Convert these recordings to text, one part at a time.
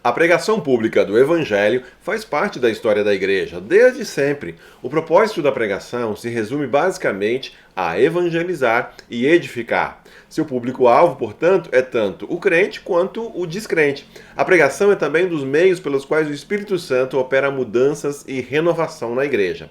A pregação pública do Evangelho faz parte da história da Igreja, desde sempre. O propósito da pregação se resume basicamente a evangelizar e edificar. Seu público-alvo, portanto, é tanto o crente quanto o descrente. A pregação é também um dos meios pelos quais o Espírito Santo opera mudanças e renovação na Igreja.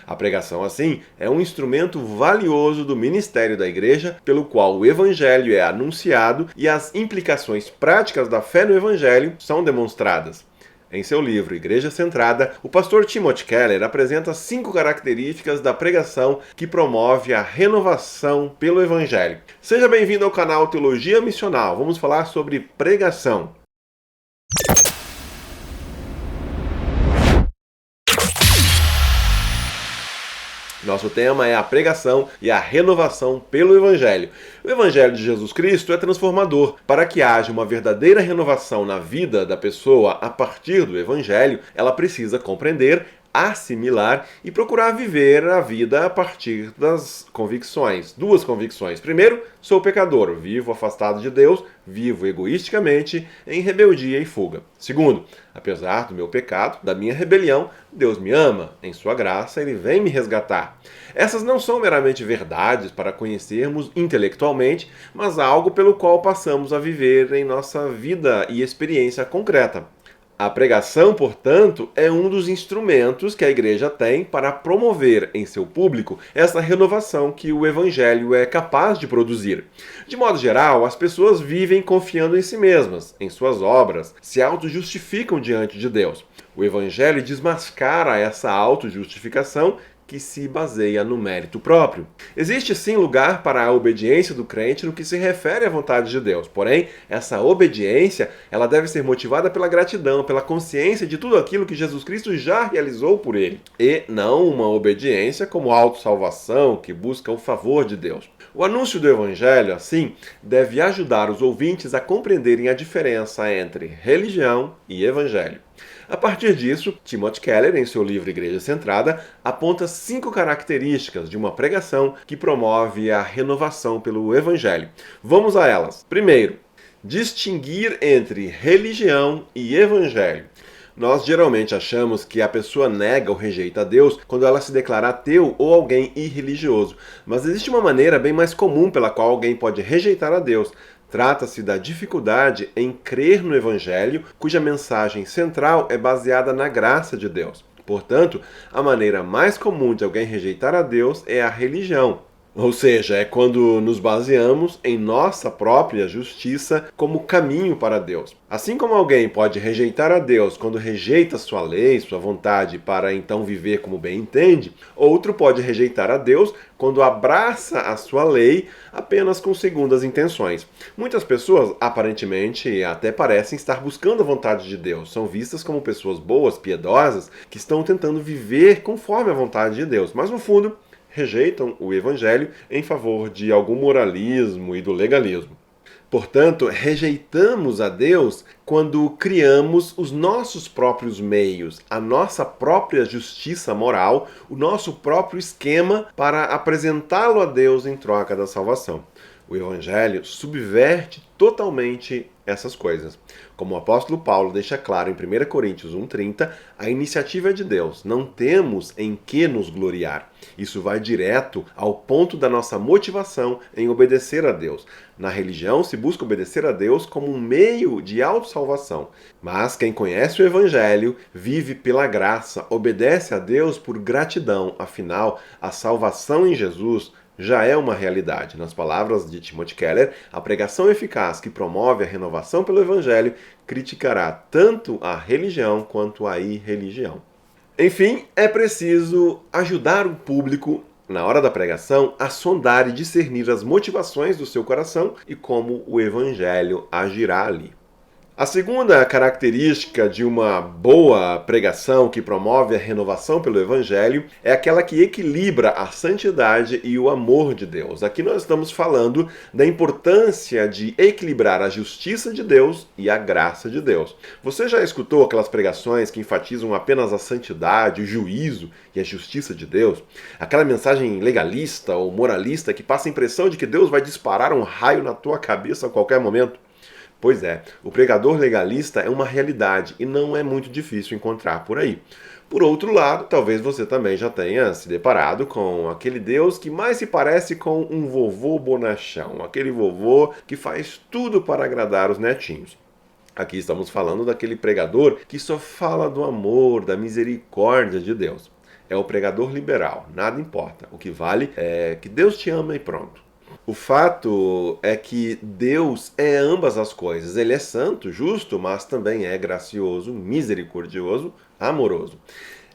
A pregação, assim, é um instrumento valioso do ministério da Igreja, pelo qual o Evangelho é anunciado e as implicações práticas da fé no Evangelho são demonstradas. Em seu livro Igreja Centrada, o pastor Timothy Keller apresenta 5 características da pregação que promove a renovação pelo Evangelho. Seja bem-vindo ao canal Teologia Missional. Vamos falar sobre pregação. Nosso tema é a pregação e a renovação pelo Evangelho. O Evangelho de Jesus Cristo é transformador. Para que haja uma verdadeira renovação na vida da pessoa a partir do Evangelho, ela precisa compreender, assimilar e procurar viver a vida a partir das convicções. 2 convicções. Primeiro, sou pecador, vivo afastado de Deus, vivo egoisticamente, em rebeldia e fuga. Segundo, apesar do meu pecado, da minha rebelião, Deus me ama, em sua graça Ele vem me resgatar. Essas não são meramente verdades para conhecermos intelectualmente, mas algo pelo qual passamos a viver em nossa vida e experiência concreta. A pregação, portanto, é um dos instrumentos que a Igreja tem para promover em seu público essa renovação que o Evangelho é capaz de produzir. De modo geral, as pessoas vivem confiando em si mesmas, em suas obras, se auto-justificam diante de Deus. O Evangelho desmascara essa auto-justificação que se baseia no mérito próprio. Existe sim lugar para a obediência do crente no que se refere à vontade de Deus. Porém, essa obediência, ela deve ser motivada pela gratidão, pela consciência de tudo aquilo que Jesus Cristo já realizou por ele, e não uma obediência como autossalvação que busca o favor de Deus. O anúncio do Evangelho, assim, deve ajudar os ouvintes a compreenderem a diferença entre religião e Evangelho. A partir disso, Timothy Keller, em seu livro Igreja Centrada, aponta 5 características de uma pregação que promove a renovação pelo Evangelho. Vamos a elas. Primeiro, distinguir entre religião e Evangelho. Nós geralmente achamos que a pessoa nega ou rejeita Deus quando ela se declara ateu ou alguém irreligioso. Mas existe uma maneira bem mais comum pela qual alguém pode rejeitar a Deus. Trata-se da dificuldade em crer no Evangelho, cuja mensagem central é baseada na graça de Deus. Portanto, a maneira mais comum de alguém rejeitar a Deus é a religião. Ou seja, é quando nos baseamos em nossa própria justiça como caminho para Deus. Assim como alguém pode rejeitar a Deus quando rejeita sua lei, sua vontade, para então viver como bem entende, outro pode rejeitar a Deus quando abraça a sua lei apenas com segundas intenções. Muitas pessoas, aparentemente, até parecem estar buscando a vontade de Deus. São vistas como pessoas boas, piedosas, que estão tentando viver conforme a vontade de Deus. Mas, no fundo, rejeitam o Evangelho em favor de algum moralismo e do legalismo. Portanto, rejeitamos a Deus quando criamos os nossos próprios meios, a nossa própria justiça moral, o nosso próprio esquema para apresentá-lo a Deus em troca da salvação. O Evangelho subverte totalmente essas coisas. Como o apóstolo Paulo deixa claro em 1 Coríntios 1,30, a iniciativa é de Deus, não temos em que nos gloriar. Isso vai direto ao ponto da nossa motivação em obedecer a Deus. Na religião se busca obedecer a Deus como um meio de autossalvação. Mas quem conhece o Evangelho vive pela graça, obedece a Deus por gratidão. Afinal, a salvação em Jesus já é uma realidade. Nas palavras de Timothy Keller, a pregação eficaz que promove a renovação pelo Evangelho criticará tanto a religião quanto a irreligião. Enfim, é preciso ajudar o público, na hora da pregação, a sondar e discernir as motivações do seu coração e como o Evangelho agirá ali. A segunda característica de uma boa pregação que promove a renovação pelo Evangelho é aquela que equilibra a santidade e o amor de Deus. Aqui nós estamos falando da importância de equilibrar a justiça de Deus e a graça de Deus. Você já escutou aquelas pregações que enfatizam apenas a santidade, o juízo e a justiça de Deus? Aquela mensagem legalista ou moralista que passa a impressão de que Deus vai disparar um raio na tua cabeça a qualquer momento? Pois é, o pregador legalista é uma realidade e não é muito difícil encontrar por aí. Por outro lado, talvez você também já tenha se deparado com aquele Deus que mais se parece com um vovô bonachão, aquele vovô que faz tudo para agradar os netinhos. Aqui estamos falando daquele pregador que só fala do amor, da misericórdia de Deus. É o pregador liberal, nada importa. O que vale é que Deus te ama e pronto. O fato é que Deus é ambas as coisas. Ele é santo, justo, mas também é gracioso, misericordioso, amoroso.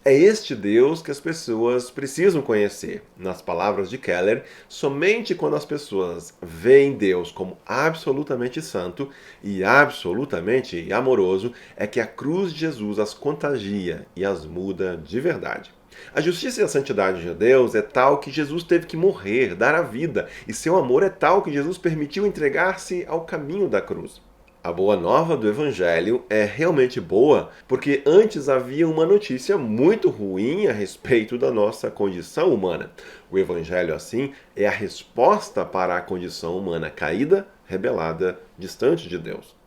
É este Deus que as pessoas precisam conhecer. Nas palavras de Keller, somente quando as pessoas veem Deus como absolutamente santo e absolutamente amoroso é que a cruz de Jesus as contagia e as muda de verdade. A justiça e a santidade de Deus é tal que Jesus teve que morrer, dar a vida, e seu amor é tal que Jesus permitiu entregar-se ao caminho da cruz. A boa nova do Evangelho é realmente boa porque antes havia uma notícia muito ruim a respeito da nossa condição humana. O Evangelho, assim, é a resposta para a condição humana caída, rebelada, distante de Deus.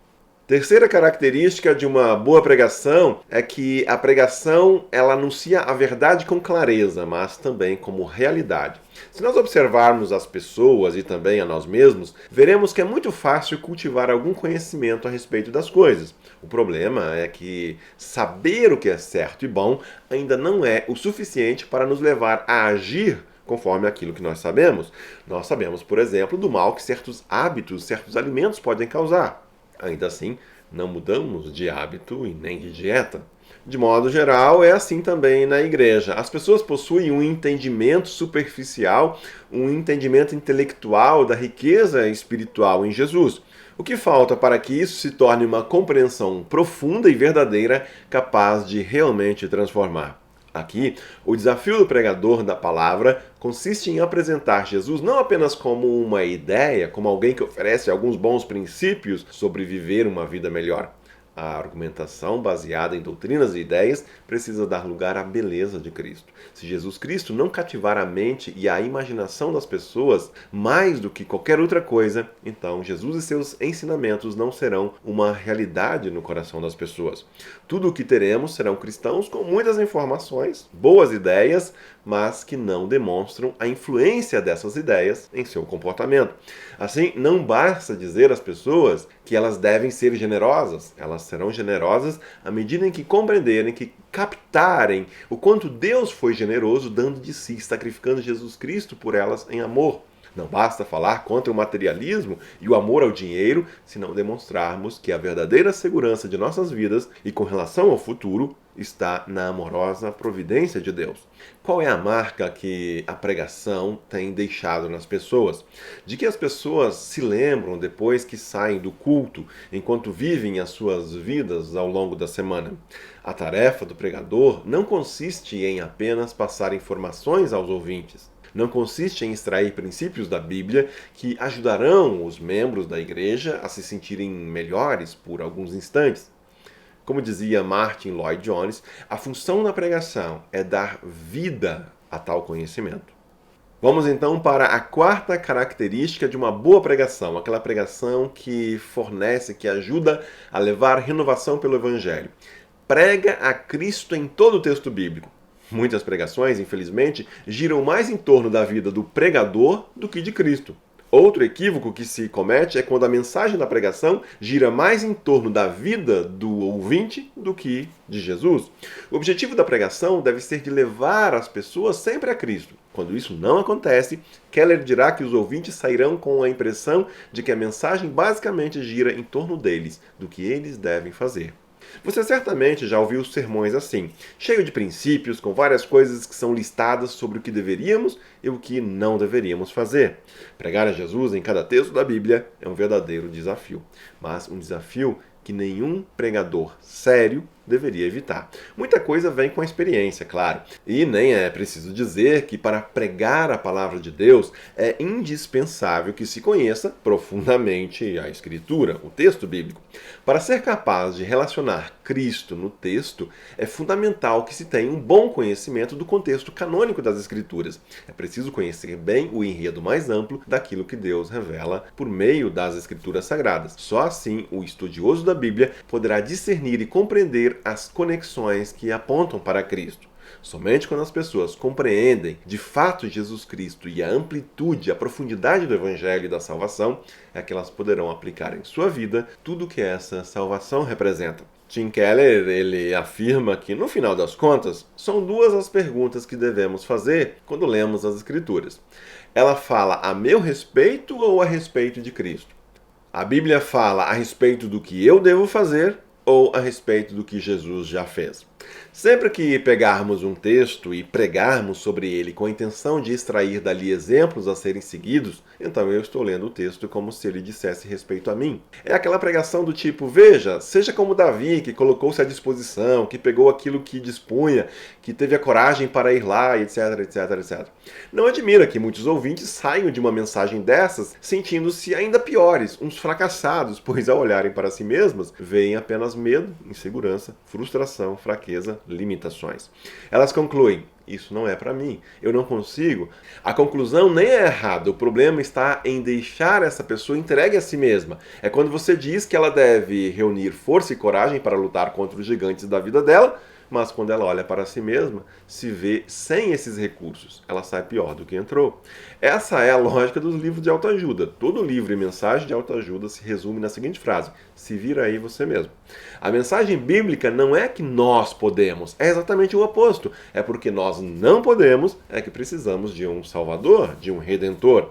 Terceira característica de uma boa pregação é que a pregação ela anuncia a verdade com clareza, mas também como realidade. Se nós observarmos as pessoas e também a nós mesmos, veremos que é muito fácil cultivar algum conhecimento a respeito das coisas. O problema é que saber o que é certo e bom ainda não é o suficiente para nos levar a agir conforme aquilo que nós sabemos. Nós sabemos, por exemplo, do mal que certos hábitos, certos alimentos podem causar. Ainda assim, não mudamos de hábito e nem de dieta. De modo geral, é assim também na igreja. As pessoas possuem um entendimento superficial, um entendimento intelectual da riqueza espiritual em Jesus. O que falta para que isso se torne uma compreensão profunda e verdadeira, capaz de realmente transformar? Aqui, o desafio do pregador da palavra consiste em apresentar Jesus não apenas como uma ideia, como alguém que oferece alguns bons princípios sobre viver uma vida melhor. A argumentação baseada em doutrinas e ideias precisa dar lugar à beleza de Cristo. Se Jesus Cristo não cativar a mente e a imaginação das pessoas mais do que qualquer outra coisa, então Jesus e seus ensinamentos não serão uma realidade no coração das pessoas. Tudo o que teremos serão cristãos com muitas informações, boas ideias, mas que não demonstram a influência dessas ideias em seu comportamento. Assim, não basta dizer às pessoas que elas devem ser generosas. Elas serão generosas à medida em que compreenderem, que captarem o quanto Deus foi generoso dando de si, sacrificando Jesus Cristo por elas em amor. Não basta falar contra o materialismo e o amor ao dinheiro se não demonstrarmos que a verdadeira segurança de nossas vidas e com relação ao futuro está na amorosa providência de Deus. Qual é a marca que a pregação tem deixado nas pessoas? De que as pessoas se lembram depois que saem do culto, enquanto vivem as suas vidas ao longo da semana? A tarefa do pregador não consiste em apenas passar informações aos ouvintes. Não consiste em extrair princípios da Bíblia que ajudarão os membros da igreja a se sentirem melhores por alguns instantes. Como dizia Martin Lloyd Jones, a função da pregação é dar vida a tal conhecimento. Vamos então para a quarta característica de uma boa pregação, aquela pregação que fornece, que ajuda a levar renovação pelo Evangelho. Prega a Cristo em todo o texto bíblico. Muitas pregações, infelizmente, giram mais em torno da vida do pregador do que de Cristo. Outro equívoco que se comete é quando a mensagem da pregação gira mais em torno da vida do ouvinte do que de Jesus. O objetivo da pregação deve ser de levar as pessoas sempre a Cristo. Quando isso não acontece, Keller dirá que os ouvintes sairão com a impressão de que a mensagem basicamente gira em torno deles, do que eles devem fazer. Você certamente já ouviu sermões assim, cheio de princípios, com várias coisas que são listadas sobre o que deveríamos e o que não deveríamos fazer. Pregar a Jesus em cada texto da Bíblia é um verdadeiro desafio, mas um desafio que nenhum pregador sério deveria evitar. Muita coisa vem com a experiência, claro. E nem é preciso dizer que para pregar a palavra de Deus é indispensável que se conheça profundamente a Escritura, o texto bíblico. Para ser capaz de relacionar Cristo no texto, é fundamental que se tenha um bom conhecimento do contexto canônico das Escrituras. É preciso conhecer bem o enredo mais amplo daquilo que Deus revela por meio das Escrituras Sagradas. Só assim o estudioso da Bíblia poderá discernir e compreender as conexões que apontam para Cristo. Somente quando as pessoas compreendem de fato Jesus Cristo e a amplitude, a profundidade do Evangelho e da salvação, é que elas poderão aplicar em sua vida tudo o que essa salvação representa. Tim Keller, ele afirma que, no final das contas, são duas as perguntas que devemos fazer quando lemos as Escrituras. Ela fala a meu respeito ou a respeito de Cristo? A Bíblia fala a respeito do que eu devo fazer ou a respeito do que Jesus já fez? Sempre que pegarmos um texto e pregarmos sobre ele com a intenção de extrair dali exemplos a serem seguidos, então eu estou lendo o texto como se ele dissesse respeito a mim. É aquela pregação do tipo, veja, seja como Davi, que colocou-se à disposição, que pegou aquilo que dispunha, que teve a coragem para ir lá, etc, etc, etc. Não admira que muitos ouvintes saiam de uma mensagem dessas sentindo-se ainda piores, uns fracassados, pois ao olharem para si mesmos, veem apenas medo, insegurança, frustração, fraqueza, limitações. Elas concluem, isso não é para mim, eu não consigo. A conclusão nem é errada, o problema está em deixar essa pessoa entregue a si mesma. É quando você diz que ela deve reunir força e coragem para lutar contra os gigantes da vida dela, mas quando ela olha para si mesma, se vê sem esses recursos. Ela sai pior do que entrou. Essa é a lógica dos livros de autoajuda. Todo livro e mensagem de autoajuda se resume na seguinte frase: se vira aí você mesmo. A mensagem bíblica não é que nós podemos, é exatamente o oposto. É porque nós não podemos, é que precisamos de um Salvador, de um Redentor.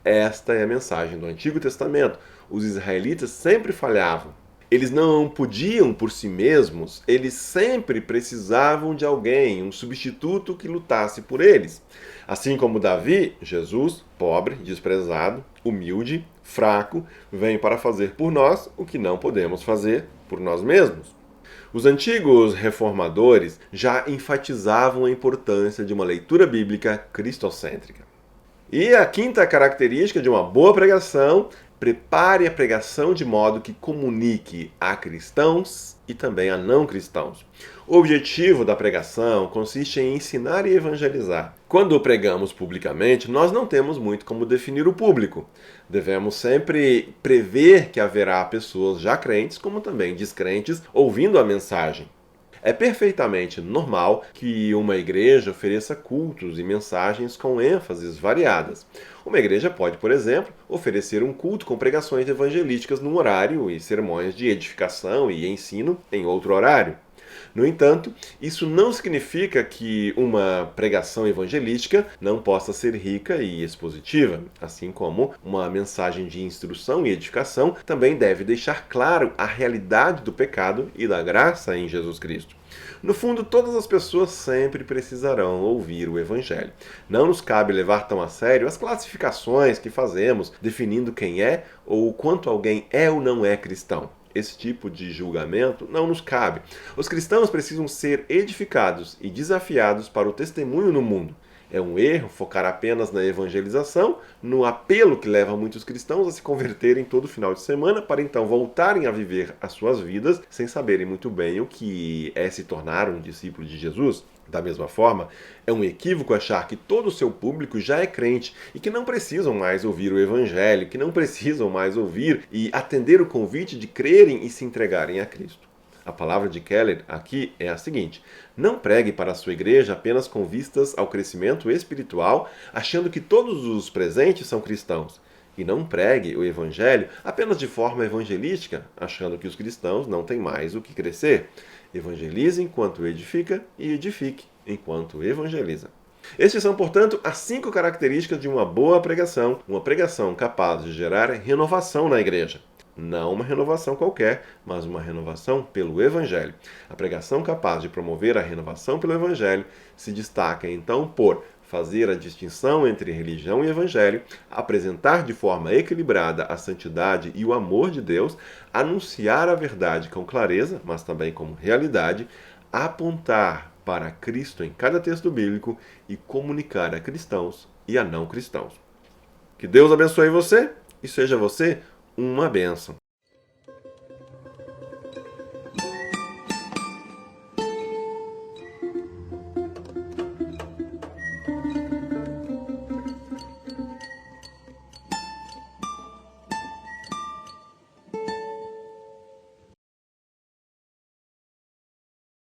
Esta é a mensagem do Antigo Testamento. Os israelitas sempre falhavam. Eles não podiam por si mesmos, eles sempre precisavam de alguém, um substituto que lutasse por eles. Assim como Davi, Jesus, pobre, desprezado, humilde, fraco, vem para fazer por nós o que não podemos fazer por nós mesmos. Os antigos reformadores já enfatizavam a importância de uma leitura bíblica cristocêntrica. E a quinta característica de uma boa pregação: prepare a pregação de modo que comunique a cristãos e também a não cristãos. O objetivo da pregação consiste em ensinar e evangelizar. Quando pregamos publicamente, nós não temos muito como definir o público. Devemos sempre prever que haverá pessoas já crentes, como também descrentes, ouvindo a mensagem. É perfeitamente normal que uma igreja ofereça cultos e mensagens com ênfases variadas. Uma igreja pode, por exemplo, oferecer um culto com pregações evangelísticas num horário e sermões de edificação e ensino em outro horário. No entanto, isso não significa que uma pregação evangelística não possa ser rica e expositiva, assim como uma mensagem de instrução e edificação também deve deixar claro a realidade do pecado e da graça em Jesus Cristo. No fundo, todas as pessoas sempre precisarão ouvir o Evangelho. Não nos cabe levar tão a sério as classificações que fazemos, definindo quem é ou o quanto alguém é ou não é cristão. Esse tipo de julgamento não nos cabe. Os cristãos precisam ser edificados e desafiados para o testemunho no mundo. É um erro focar apenas na evangelização, no apelo que leva muitos cristãos a se converterem todo final de semana para então voltarem a viver as suas vidas sem saberem muito bem o que é se tornar um discípulo de Jesus. Da mesma forma, é um equívoco achar que todo o seu público já é crente e que não precisam mais ouvir o Evangelho, que não precisam mais ouvir e atender o convite de crerem e se entregarem a Cristo. A palavra de Keller aqui é a seguinte: não pregue para a sua igreja apenas com vistas ao crescimento espiritual, achando que todos os presentes são cristãos. E não pregue o Evangelho apenas de forma evangelística, achando que os cristãos não têm mais o que crescer. Evangelize enquanto edifica e edifique enquanto evangeliza. Estes são, portanto, as 5 características de uma boa pregação, uma pregação capaz de gerar renovação na igreja. Não uma renovação qualquer, mas uma renovação pelo Evangelho. A pregação capaz de promover a renovação pelo Evangelho se destaca, então, por fazer a distinção entre religião e evangelho, apresentar de forma equilibrada a santidade e o amor de Deus, anunciar a verdade com clareza, mas também como realidade, apontar para Cristo em cada texto bíblico e comunicar a cristãos e a não cristãos. Que Deus abençoe você e seja você uma bênção.